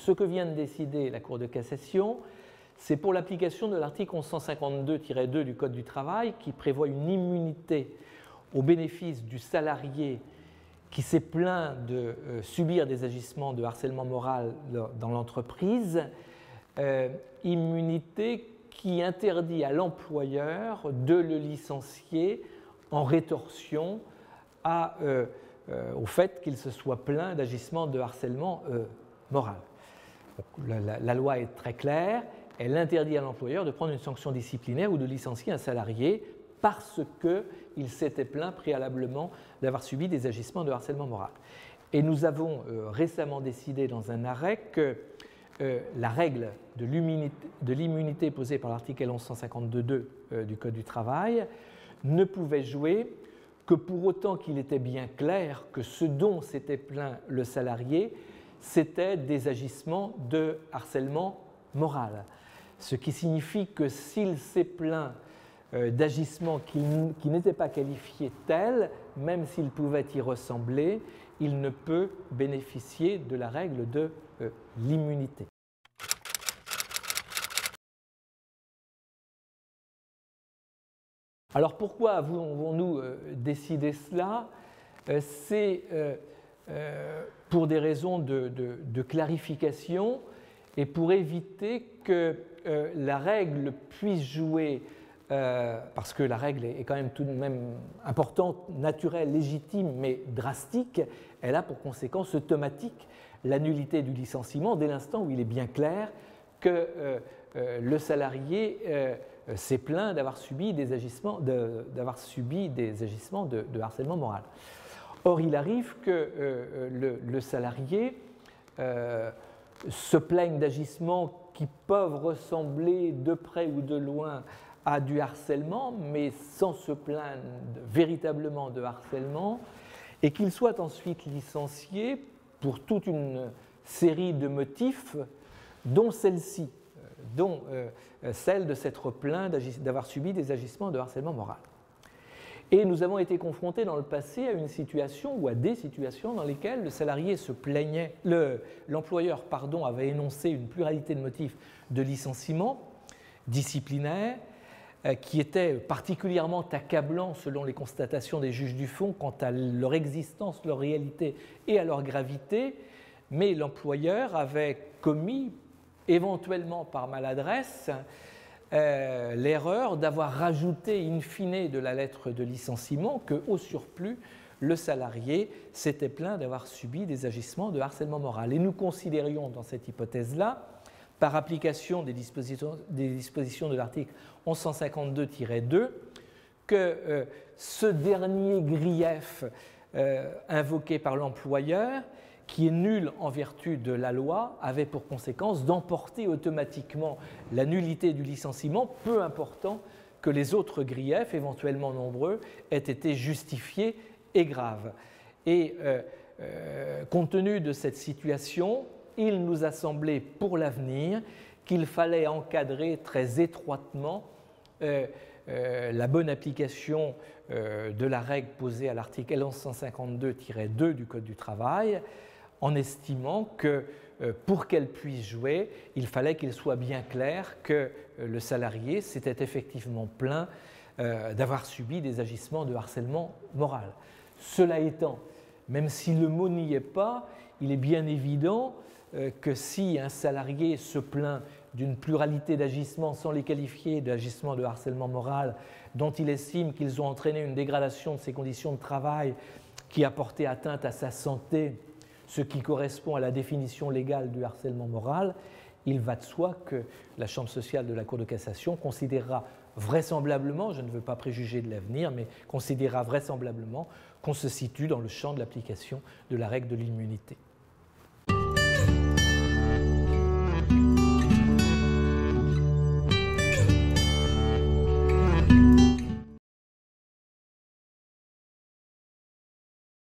ce que vient de décider la Cour de cassation, c'est pour l'application de l'article 1152-2 du Code du travail qui prévoit une immunité au bénéfice du salarié qui s'est plaint de subir des agissements de harcèlement moral dans l'entreprise, immunité qui interdit à l'employeur de le licencier en rétorsion au fait qu'il se soit plaint d'agissements de harcèlement moral. Donc, la loi est très claire, elle interdit à l'employeur de prendre une sanction disciplinaire ou de licencier un salarié parce qu'il s'était plaint préalablement d'avoir subi des agissements de harcèlement moral. Et nous avons récemment décidé dans un arrêt que la règle de l'immunité posée par l'article 1152.2 du Code du travail ne pouvait jouer que pour autant qu'il était bien clair que ce dont s'était plaint le salarié, c'était des agissements de harcèlement moral. Ce qui signifie que s'il s'est plaint d'agissements qui n'étaient pas qualifiés tels, même s'il pouvait y ressembler, il ne peut bénéficier de la règle de l'immunité. Alors pourquoi avons-nous décidé cela? C'est pour des raisons de clarification et pour éviter que la règle puisse jouer, parce que la règle est quand même tout de même importante, naturelle, légitime, mais drastique, elle a pour conséquence automatique la nullité du licenciement dès l'instant où il est bien clair que le salarié s'est plaint d'avoir subi des agissements de harcèlement moral. Or, il arrive que le salarié se plaigne d'agissements qui peuvent ressembler de près ou de loin à du harcèlement, mais sans se plaindre véritablement de harcèlement, et qu'il soit ensuite licencié pour toute une série de motifs, dont celle-ci, dont celle de s'être plaint d'avoir subi des agissements de harcèlement moral. Et nous avons été confrontés dans le passé à une situation ou à des situations dans lesquelles le salarié se plaignait, l'employeur avait énoncé une pluralité de motifs de licenciement disciplinaire qui étaient particulièrement accablants selon les constatations des juges du fond quant à leur existence, leur réalité et à leur gravité, mais l'employeur avait commis éventuellement par maladresse l'erreur d'avoir rajouté in fine de la lettre de licenciement qu'au surplus, le salarié s'était plaint d'avoir subi des agissements de harcèlement moral. Et nous considérions dans cette hypothèse-là, par application des dispositions de l'article 1152-2, que ce dernier grief invoqué par l'employeur, qui est nul en vertu de la loi, avait pour conséquence d'emporter automatiquement la nullité du licenciement, peu important que les autres griefs, éventuellement nombreux, aient été justifiés et graves. Et compte tenu de cette situation, il nous a semblé pour l'avenir qu'il fallait encadrer très étroitement la bonne application de la règle posée à l'article 1152-2 du Code du travail, en estimant que pour qu'elle puisse jouer, il fallait qu'il soit bien clair que le salarié s'était effectivement plaint d'avoir subi des agissements de harcèlement moral. Cela étant, même si le mot n'y est pas, il est bien évident que si un salarié se plaint d'une pluralité d'agissements sans les qualifier d'agissements de harcèlement moral dont il estime qu'ils ont entraîné une dégradation de ses conditions de travail qui a porté atteinte à sa santé, ce qui correspond à la définition légale du harcèlement moral, il va de soi que la Chambre sociale de la Cour de cassation considérera vraisemblablement, je ne veux pas préjuger de l'avenir, mais considérera vraisemblablement qu'on se situe dans le champ de l'application de la règle de l'immunité.